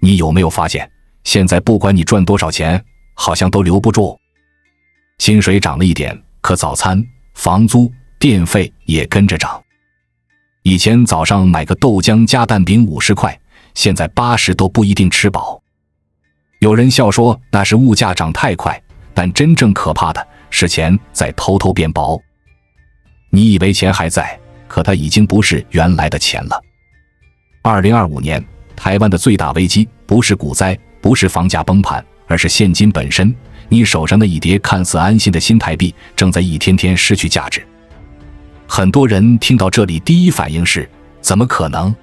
你有没有发现，现在不管你赚多少钱，好像都留不住。薪水涨了一点，可早餐、房租、电费也跟着涨。以前早上买个豆浆加蛋饼50块，现在80都不一定吃饱。有人笑说那是物价涨太快，但真正可怕的是钱在偷偷变薄。你以为钱还在，可它已经不是原来的钱了。2025年，台湾的最大危机不是股灾，不是房价崩盘，而是现金本身。你手上的一叠看似安心的新台币，正在一天天失去价值。很多人听到这里第一反应是，怎么可能？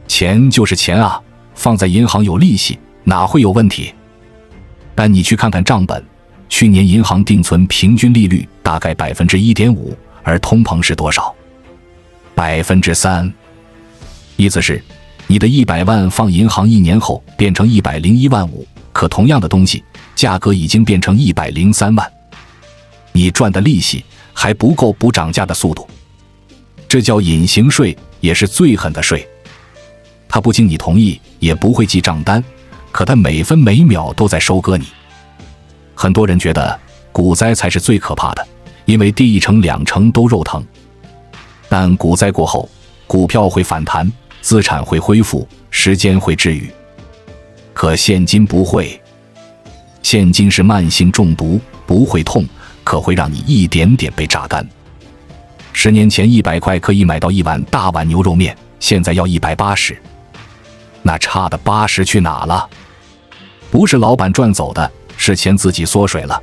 钱就是钱啊，放在银行有利息，哪会有问题？但你去看看账本，去年银行定存平均利率大概 1.5%， 而通膨是多少？ 3%。意思是你的100万放银行1年后变成101万5，可同样的东西价格已经变成103万。你赚的利息还不够补涨价的速度，这叫隐形税，也是最狠的税。它不经你同意，也不会记账单，可它每分每秒都在收割你。很多人觉得股灾才是最可怕的，因为第1成2成都肉疼。但股灾过后，股票会反弹，资产会恢复，时间会治愈。可现金不会，现金是慢性中毒，不会痛，可会让你一点点被榨干。10年前100块可以买到一碗大碗牛肉面，现在要180，那差的80去哪了？不是老板赚走的，是钱自己缩水了。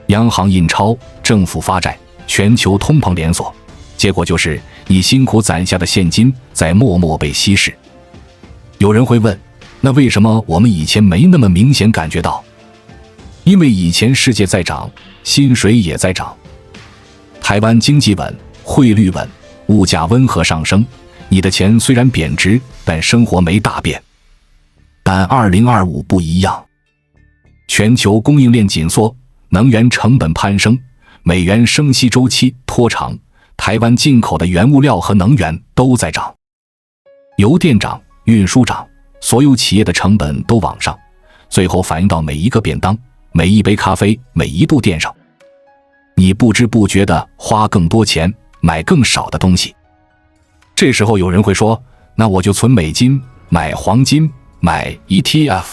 央行印钞，政府发债，全球通膨连锁，结果就是你辛苦攒下的现金在默默被稀释。有人会问，那为什么我们以前没那么明显感觉到？因为以前世界在涨，薪水也在涨。台湾经济稳，汇率稳，物价温和上升，你的钱虽然贬值，但生活没大变。但2025不一样，全球供应链紧缩，能源成本攀升，美元升息周期拖长，台湾进口的原物料和能源都在涨，油电涨，运输涨，所有企业的成本都往上，最后反映到每一个便当、每一杯咖啡、每一度电上。你不知不觉地花更多钱买更少的东西。这时候有人会说，那我就存美金，买黄金，买 ETF，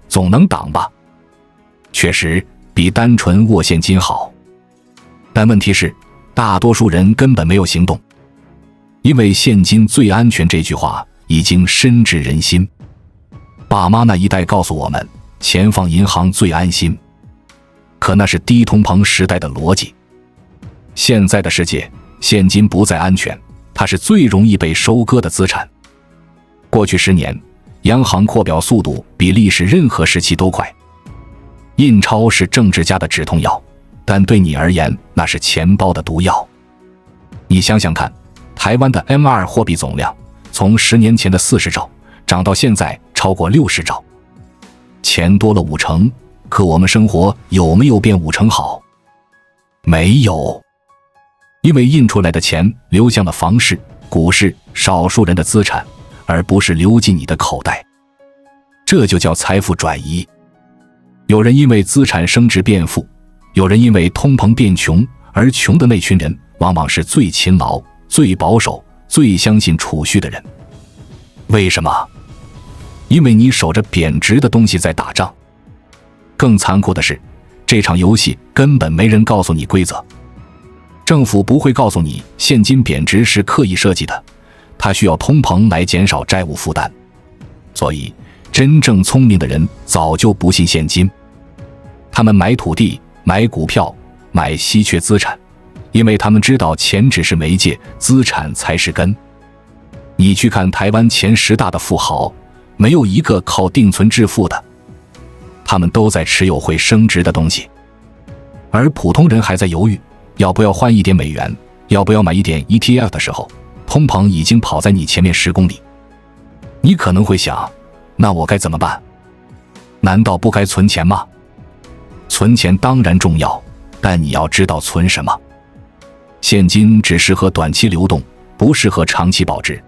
总能挡吧？确实比单纯握现金好，但问题是大多数人根本没有行动，因为现金最安全这句话已经深植人心。爸妈那一代告诉我们，钱放银行最安心，可那是低通膨时代的逻辑。现在的世界，现金不再安全，它是最容易被收割的资产。过去10年，央行扩表速度比历史任何时期都快。印钞是政治家的止痛药，但对你而言，那是钱包的毒药。你想想看，台湾的 M2 货币总量从10年前的40兆涨到现在超过60兆，钱多了5成，可我们生活有没有变5成好？没有，因为印出来的钱流向了房市、股市，少数人的资产，而不是流进你的口袋。这就叫财富转移。有人因为资产升值变富，有人因为通膨变穷，而穷的那群人往往是最勤劳、最保守、最相信储蓄的人。为什么？因为你守着贬值的东西在打仗。更残酷的是，这场游戏根本没人告诉你规则。政府不会告诉你现金贬值是刻意设计的，它需要通膨来减少债务负担。所以真正聪明的人早就不信现金，他们买土地、买股票、买稀缺资产，因为他们知道钱只是媒介，资产才是根。你去看台湾前10大的富豪，没有一个靠定存致富的，他们都在持有会升值的东西。而普通人还在犹豫要不要换一点美元，要不要买一点 ETF 的时候，通膨已经跑在你前面10公里。你可能会想，那我该怎么办？难道不该存钱吗？存钱当然重要，但你要知道存什么。现金只适合短期流动，不适合长期保值。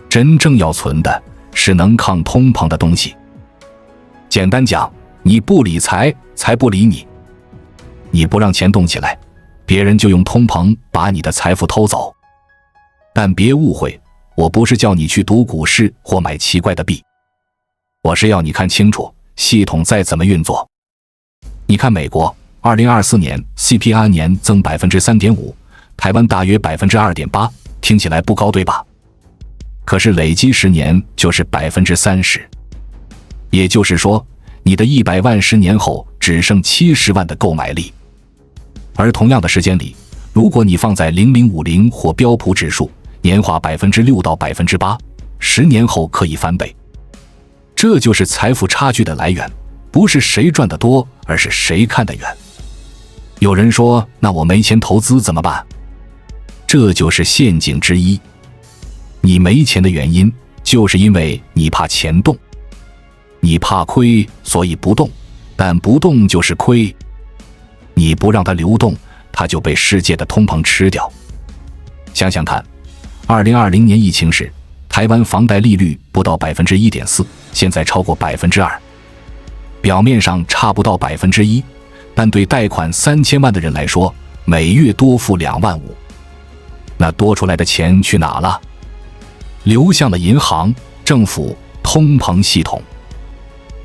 真正要存的是能抗通膨的东西。简单讲，你不理财，财不理你。你不让钱动起来，别人就用通膨把你的财富偷走。但别误会，我不是叫你去赌股市或买奇怪的币，我是要你看清楚系统再怎么运作。你看美国2024年 CPI 年增 3.5%， 台湾大约 2.8%， 听起来不高对吧？可是累积10年就是 30%， 也就是说你的100万10年后只剩70万的购买力。而同样的时间里，如果你放在0050或标普指数，年化 6% 到 8%，10年后可以翻倍。这就是财富差距的来源，不是谁赚得多，而是谁看得远。有人说，那我没钱投资怎么办？这就是陷阱之一。你没钱的原因，就是因为你怕钱动。你怕亏，所以不动，但不动就是亏。你不让它流动，它就被世界的通膨吃掉。想想看，2020年疫情时，台湾房贷利率不到 1.4%， 现在超过 2%。表面上差不到 1%， 但对贷款3000万的人来说，每月多付2万5。那多出来的钱去哪了？流向了银行、政府、通膨系统。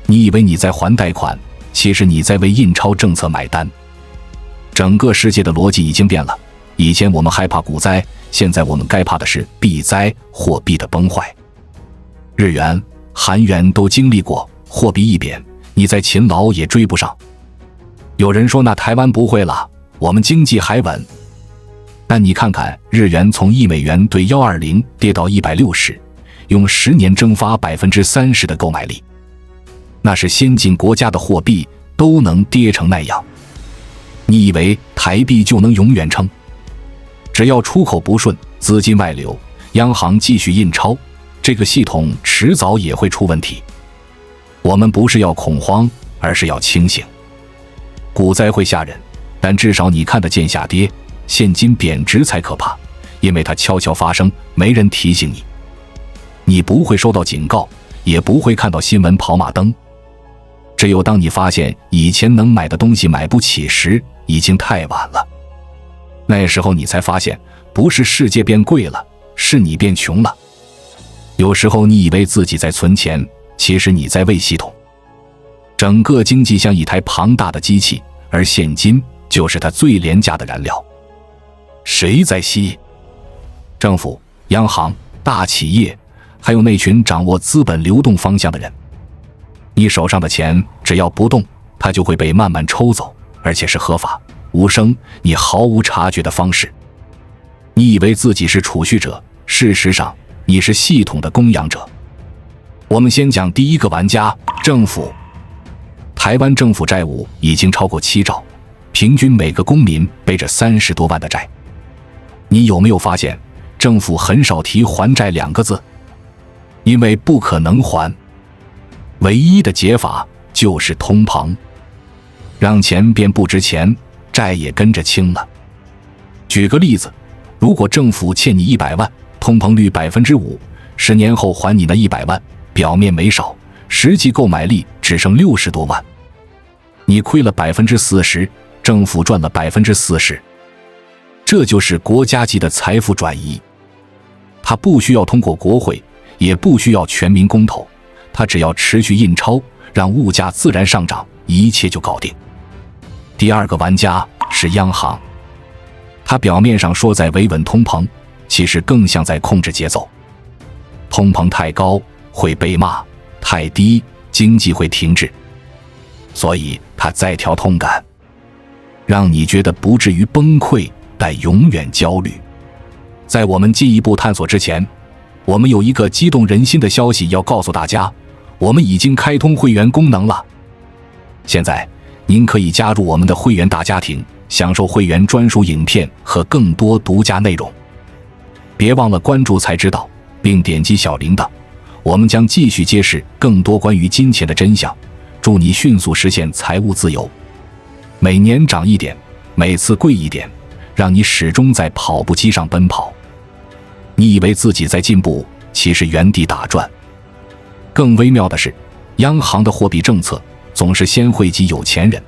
你以为你在还贷款，其实你在为印钞政策买单。整个世界的逻辑已经变了，以前我们害怕股灾，现在我们该怕的是币灾，货币的崩坏。日元、韩元都经历过，货币一贬，你再勤劳也追不上。有人说那台湾不会了，我们经济还稳。但你看看日元从1美元兑120跌到160，用10年蒸发 30% 的购买力。那是先进国家的货币都能跌成那样。你以为台币就能永远撑？只要出口不顺，资金外流，央行继续印钞，这个系统迟早也会出问题。我们不是要恐慌，而是要清醒。股灾会吓人，但至少你看得见下跌，现金贬值才可怕，因为它悄悄发生，没人提醒你。你不会收到警告，也不会看到新闻跑马灯。只有当你发现以前能买的东西买不起时，已经太晚了。那时候你才发现，不是世界变贵了，是你变穷了。有时候你以为自己在存钱，其实你在喂系统。整个经济像一台庞大的机器，而现金就是它最廉价的燃料。谁在吸？政府、央行、大企业，还有那群掌握资本流动方向的人。你手上的钱只要不动，它就会被慢慢抽走，而且是合法、无声、你毫无察觉的方式。你以为自己是储蓄者，事实上你是系统的供养者。我们先讲第一个玩家，政府。台湾政府债务已经超过7兆，平均每个公民背着30多万的债。你有没有发现，政府很少提还债2个字？因为不可能还。唯一的解法就是通膨，让钱变不值钱，债也跟着轻了。举个例子，如果政府欠你100万，通膨率 5%，10年后还你那100万，表面没少，实际购买力只剩60多万。你亏了 40%， 政府赚了 40%。这就是国家级的财富转移。它不需要通过国会，也不需要全民公投，它只要持续印钞，让物价自然上涨，一切就搞定。第二个玩家是央行，它表面上说在维稳通膨，其实更像在控制节奏。通膨太高会被骂，太低经济会停滞，所以它再调通感，让你觉得不至于崩溃，但永远焦虑。在我们进一步探索之前，我们有一个激动人心的消息要告诉大家，我们已经开通会员功能了。现在您可以加入我们的会员大家庭，享受会员专属影片和更多独家内容。别忘了关注才知道，并点击小铃铛，我们将继续揭示更多关于金钱的真相，祝你迅速实现财务自由。每年涨一点，每次贵一点，让你始终在跑步机上奔跑。你以为自己在进步，其实原地打转。更微妙的是，央行的货币政策总是先惠及有钱人，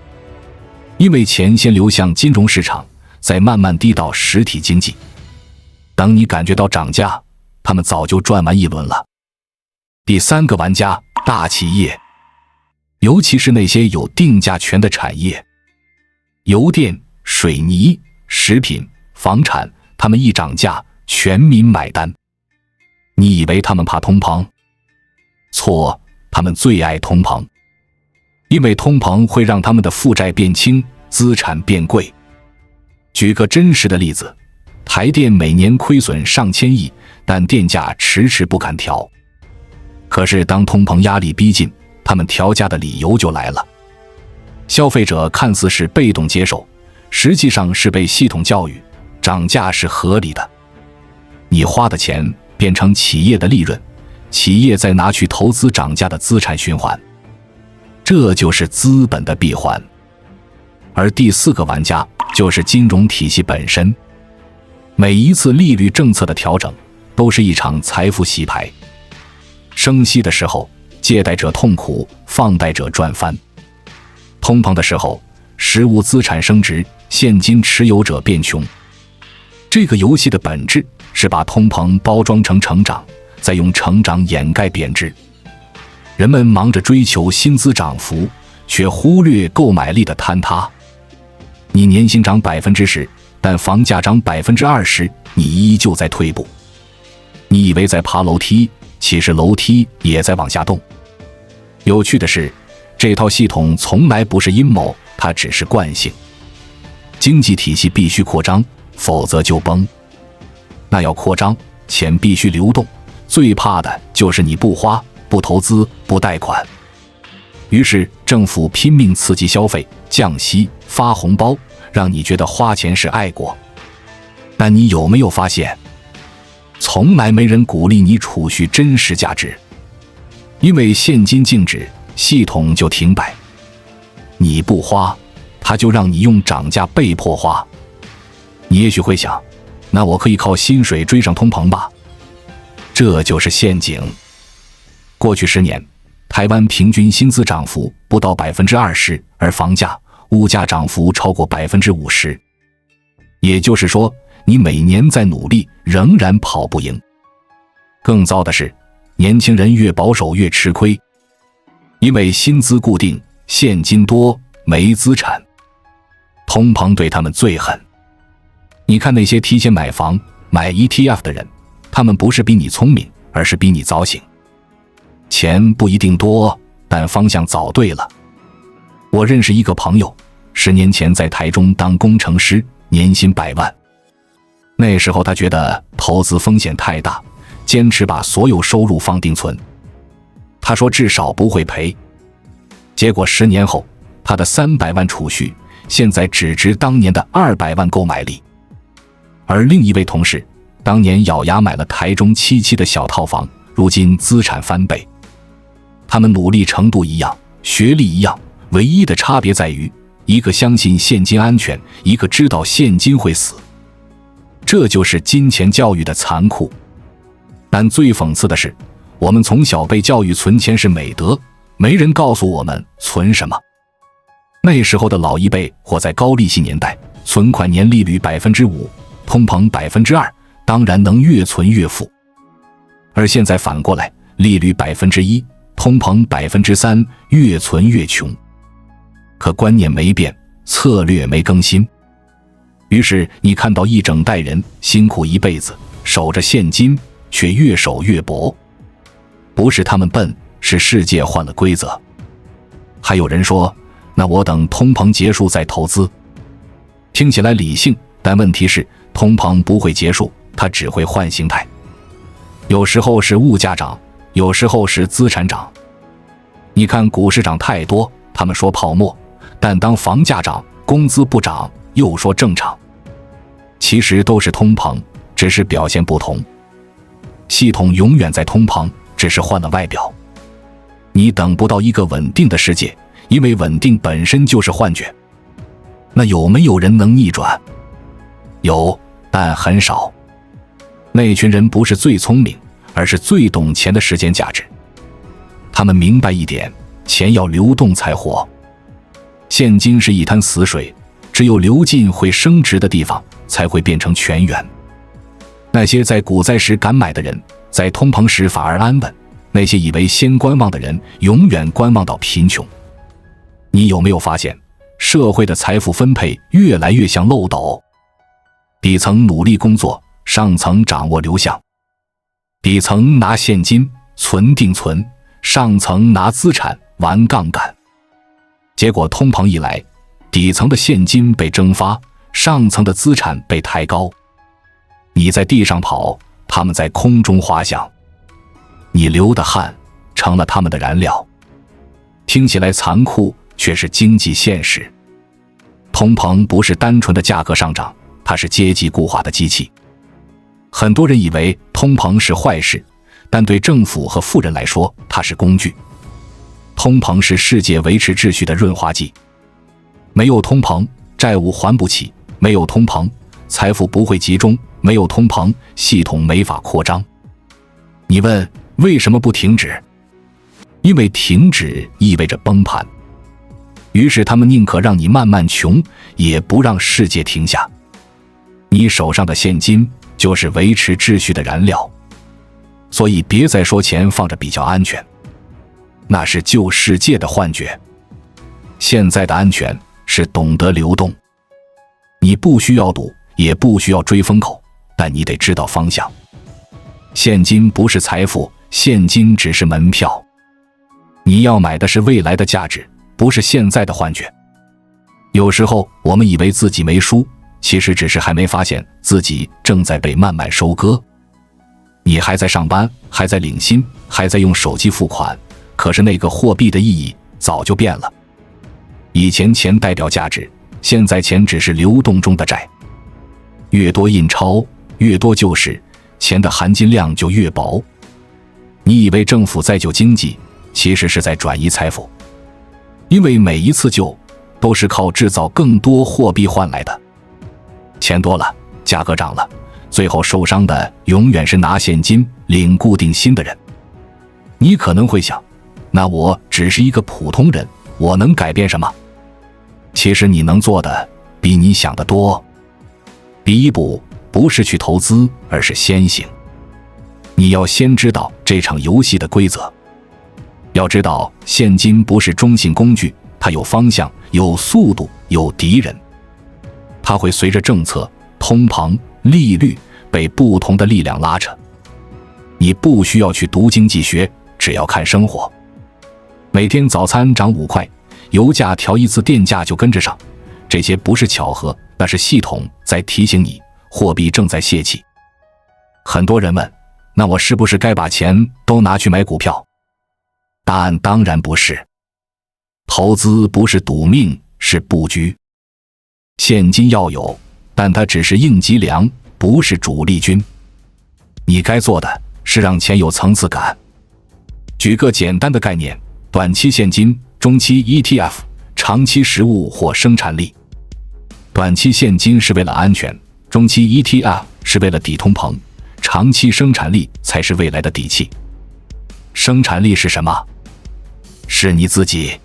因为钱先流向金融市场，再慢慢滴到实体经济。等你感觉到涨价，他们早就赚完一轮了。第三个玩家，大企业，尤其是那些有定价权的产业，油电、水泥、食品、房产，他们一涨价，全民买单。你以为他们怕通膨？错，他们最爱通膨，因为通膨会让他们的负债变轻，资产变贵。举个真实的例子，台电每年亏损上千亿，但电价迟迟不敢调。可是当通膨压力逼近，他们调价的理由就来了。消费者看似是被动接受，实际上是被系统教育，涨价是合理的。你花的钱变成企业的利润，企业再拿去投资涨价的资产循环，这就是资本的闭环。而第四个玩家就是金融体系本身。每一次利率政策的调整都是一场财富洗牌，升息的时候借贷者痛苦，放贷者赚翻；通膨的时候实物资产升值，现金持有者变穷。这个游戏的本质是把通膨包装成成长，再用成长掩盖贬值。人们忙着追求薪资涨幅，却忽略购买力的坍塌。你年薪涨 10%， 但房价涨 20%， 你依旧在退步。你以为在爬楼梯，其实楼梯也在往下动。有趣的是，这套系统从来不是阴谋，它只是惯性。经济体系必须扩张，否则就崩。那要扩张，钱必须流动，最怕的就是你不花、不投资、不贷款。于是政府拼命刺激消费，降息、发红包，让你觉得花钱是爱国。但你有没有发现，从来没人鼓励你储蓄真实价值？因为现金静止，系统就停摆。你不花，它就让你用涨价被迫花。你也许会想，那我可以靠薪水追上通膨吧？这就是陷阱。过去10年，台湾平均薪资涨幅不到 20%， 而房价、物价涨幅超过 50%。也就是说，你每年在努力，仍然跑不赢。更糟的是，年轻人越保守越吃亏，因为薪资固定，现金多，没资产。通膨对他们最狠。你看那些提前买房、买 ETF 的人，他们不是比你聪明，而是比你早醒。钱不一定多，但方向早对了。我认识一个朋友，10年前在台中当工程师，年薪100万。那时候他觉得投资风险太大，坚持把所有收入放定存。他说至少不会赔。结果10年后，他的300万储蓄现在只值当年的200万购买力。而另一位同事当年咬牙买了台中7期的小套房，如今资产翻倍。他们努力程度一样，学历一样，唯一的差别在于，一个相信现金安全，一个知道现金会死。这就是金钱教育的残酷。但最讽刺的是，我们从小被教育存钱是美德，没人告诉我们存什么。那时候的老一辈活在高利息年代，存款年利率 5%， 通膨 2%， 当然能越存越富。而现在反过来，利率 1%， 通膨 3%， 越存越穷。可观念没变，策略没更新。于是你看到一整代人辛苦一辈子，守着现金，却越守越薄。不是他们笨，是世界换了规则。还有人说，那我等通膨结束再投资。听起来理性，但问题是，通膨不会结束，它只会换形态。有时候是物价涨，有时候是资产涨。你看股市涨太多，他们说泡沫，但当房价涨，工资不涨，又说正常。其实都是通膨，只是表现不同。系统永远在通膨，只是换了外表。你等不到一个稳定的世界，因为稳定本身就是幻觉。那有没有人能逆转？有，但很少。那群人不是最聪明，而是最懂钱的时间价值。他们明白一点，钱要流动才活。现金是一滩死水，只有流进会升值的地方，才会变成泉源。那些在股灾时敢买的人，在通膨时反而安稳；那些以为先观望的人，永远观望到贫穷。你有没有发现，社会的财富分配越来越像漏斗？底层努力工作，上层掌握流向；底层拿现金存定存，上层拿资产玩杠杆。结果通膨一来，底层的现金被蒸发，上层的资产被抬高。你在地上跑，他们在空中滑翔，你流的汗成了他们的燃料。听起来残酷，却是经济现实。通膨不是单纯的价格上涨，它是阶级固化的机器。很多人以为通膨是坏事，但对政府和富人来说，它是工具。通膨是世界维持秩序的润滑剂。没有通膨，债务还不起；没有通膨，财富不会集中；没有通膨，系统没法扩张。你问为什么不停止？因为停止意味着崩盘。于是他们宁可让你慢慢穷，也不让世界停下。你手上的现金就是维持秩序的燃料。所以别再说钱放着比较安全，那是旧世界的幻觉。现在的安全是懂得流动。你不需要赌，也不需要追风口，但你得知道方向。现金不是财富，现金只是门票。你要买的是未来的价值，不是现在的幻觉。有时候我们以为自己没输，其实只是还没发现自己正在被慢慢收割。你还在上班，还在领薪，还在用手机付款，可是那个货币的意义早就变了。以前钱代表价值，现在钱只是流动中的债。越多印钞，越多救市，钱的含金量就越薄。你以为政府在救经济，其实是在转移财富。因为每一次救，都是靠制造更多货币换来的。钱多了，价格涨了，最后受伤的永远是拿现金领固定薪的人。你可能会想，那我只是一个普通人，我能改变什么？其实你能做的比你想的多。第一步不是去投资，而是先行。你要先知道这场游戏的规则。要知道，现金不是中性工具，它有方向，有速度，有敌人。它会随着政策、通膨、利率被不同的力量拉扯。你不需要去读经济学，只要看生活。每天早餐涨5块，油价调一次，电价就跟着上。这些不是巧合，那是系统在提醒你，货币正在泄气。很多人问，那我是不是该把钱都拿去买股票？答案当然不是。投资不是赌命，是布局。现金要有，但它只是应急粮，不是主力军。你该做的是让钱有层次感。举个简单的概念，短期现金，中期 ETF， 长期实物或生产力。短期现金是为了安全，中期 ETF 是为了抵通膨，长期生产力才是未来的底气。生产力是什么？是你自己。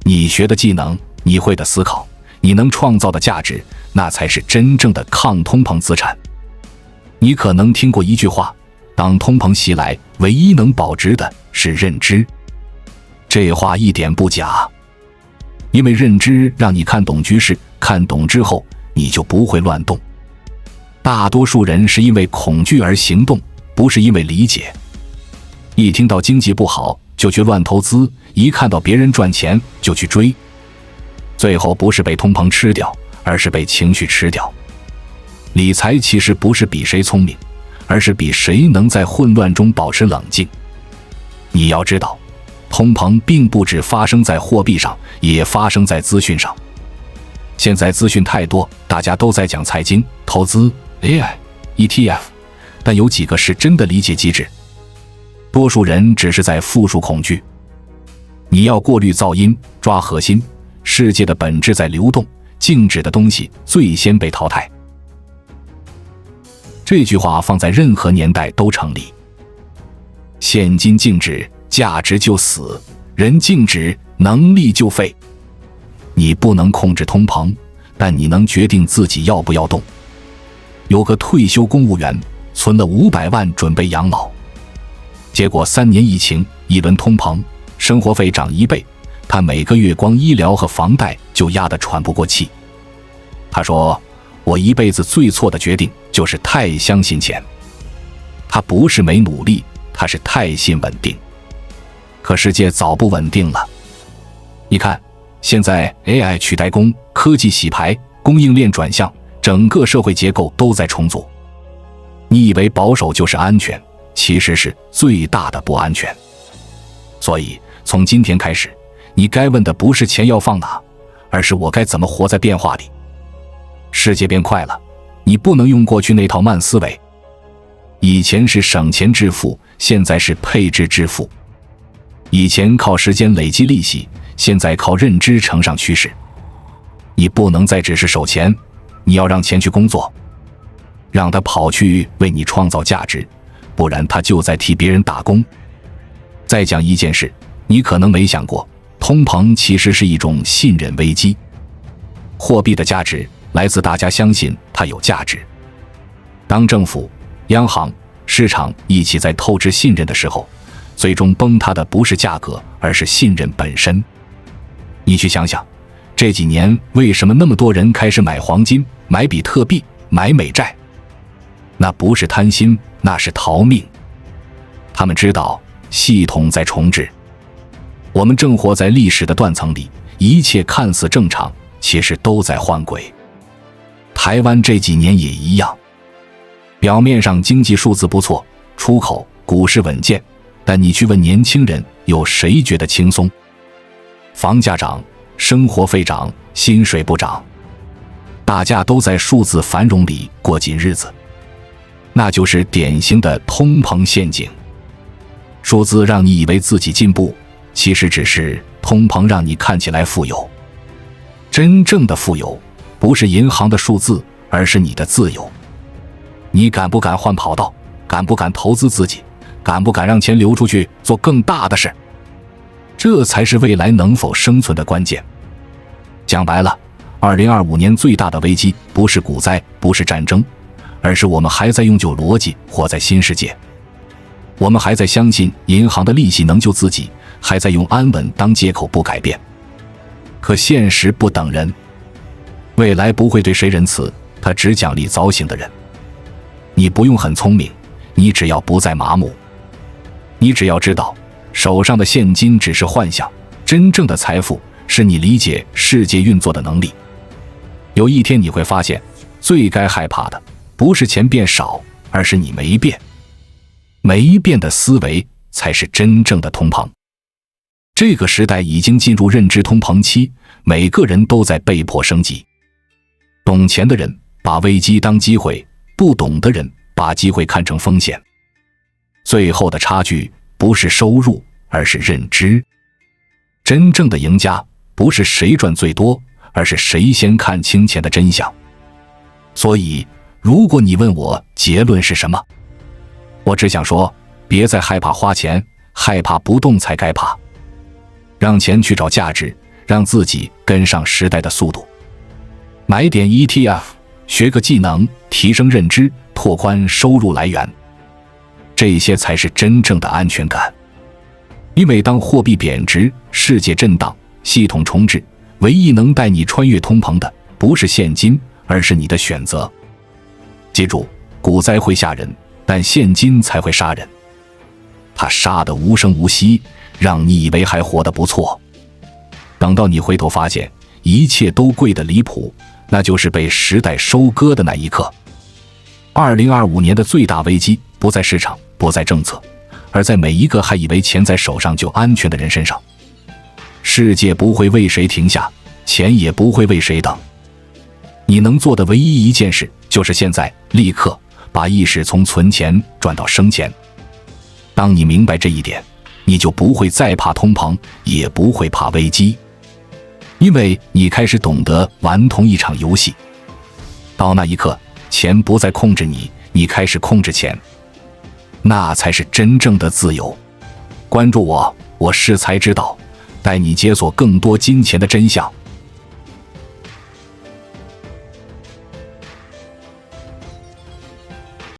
你学的技能，你会的思考，你能创造的价值，那才是真正的抗通膨资产。你可能听过一句话，当通膨袭来，唯一能保值的是认知。这话一点不假，因为认知让你看懂局势，看懂之后，你就不会乱动。大多数人是因为恐惧而行动，不是因为理解。一听到经济不好，就去乱投资，一看到别人赚钱就去追，最后不是被通膨吃掉，而是被情绪吃掉。理财其实不是比谁聪明，而是比谁能在混乱中保持冷静。你要知道，通膨并不只发生在货币上，也发生在资讯上。现在资讯太多，大家都在讲财经、投资、AI、ETF， 但有几个是真的理解机制？多数人只是在复述恐惧。你要过滤噪音，抓核心。世界的本质在流动，静止的东西最先被淘汰。这句话放在任何年代都成立。现金静止，价值就死，人静止，能力就废。你不能控制通膨，但你能决定自己要不要动。有个退休公务员存了500万准备养老，结果3年疫情，一轮通膨，生活费涨1倍，他每个月光医疗和房贷就压得喘不过气。他说，我一辈子最错的决定就是太相信钱。他不是没努力，他是太信稳定。可世界早不稳定了。你看，现在 AI 取代工，科技洗牌，供应链转向，整个社会结构都在重组。你以为保守就是安全，其实是最大的不安全。所以从今天开始，你该问的不是钱要放哪，而是我该怎么活在变化里。世界变快了，你不能用过去那套慢思维。以前是省钱致富，现在是配置致富。以前靠时间累积利息，现在靠认知乘上趋势。你不能再只是守钱，你要让钱去工作，让它跑去为你创造价值，不然它就在替别人打工。再讲一件事，你可能没想过，通膨其实是一种信任危机。货币的价值来自大家相信它有价值。当政府、央行、市场一起在透支信任的时候，最终崩塌的不是价格，而是信任本身。你去想想，这几年为什么那么多人开始买黄金、买比特币、买美债？那不是贪心，那是逃命。他们知道系统在重置。我们正活在历史的断层里，一切看似正常，其实都在换轨。台湾这几年也一样，表面上经济数字不错，出口、股市稳健，但你去问年轻人，有谁觉得轻松？房价涨，生活费涨，薪水不涨，大家都在数字繁荣里过紧日子，那就是典型的通膨陷阱。数字让你以为自己进步，其实只是通膨让你看起来富有。真正的富有不是银行的数字，而是你的自由。你敢不敢换跑道？敢不敢投资自己？敢不敢让钱流出去做更大的事？这才是未来能否生存的关键。讲白了，2025年最大的危机不是股灾，不是战争，而是我们还在用旧逻辑活在新世界。我们还在相信银行的利息能救自己，还在用安稳当借口不改变。可现实不等人，未来不会对谁仁慈，它只奖励早醒的人。你不用很聪明，你只要不再麻木。你只要知道，手上的现金只是幻想，真正的财富是你理解世界运作的能力。有一天你会发现，最该害怕的不是钱变少，而是你没变。没变的思维才是真正的通膨。这个时代已经进入认知通膨期，每个人都在被迫升级。懂钱的人把危机当机会，不懂的人把机会看成风险。最后的差距不是收入，而是认知。真正的赢家不是谁赚最多，而是谁先看清钱的真相。所以，如果你问我结论是什么，我只想说，别再害怕花钱，害怕不动才该怕。让钱去找价值，让自己跟上时代的速度。买点 ETF， 学个技能，提升认知，拓宽收入来源。这些才是真正的安全感。因为当货币贬值，世界震荡，系统重置，唯一能带你穿越通膨的，不是现金，而是你的选择。记住，股灾会吓人，但现金才会杀人。它杀得无声无息，让你以为还活得不错。等到你回头发现一切都贵得离谱，那就是被时代收割的那一刻。2025年的最大危机不在市场，不在政策，而在每一个还以为钱在手上就安全的人身上。世界不会为谁停下，钱也不会为谁等。你能做的唯一一件事，就是现在立刻把意识从存钱转到生钱。当你明白这一点，你就不会再怕通膨，也不会怕危机，因为你开始懂得玩同一场游戏。到那一刻，钱不再控制你，你开始控制钱，那才是真正的自由。关注我，我识才之道，带你解锁更多金钱的真相。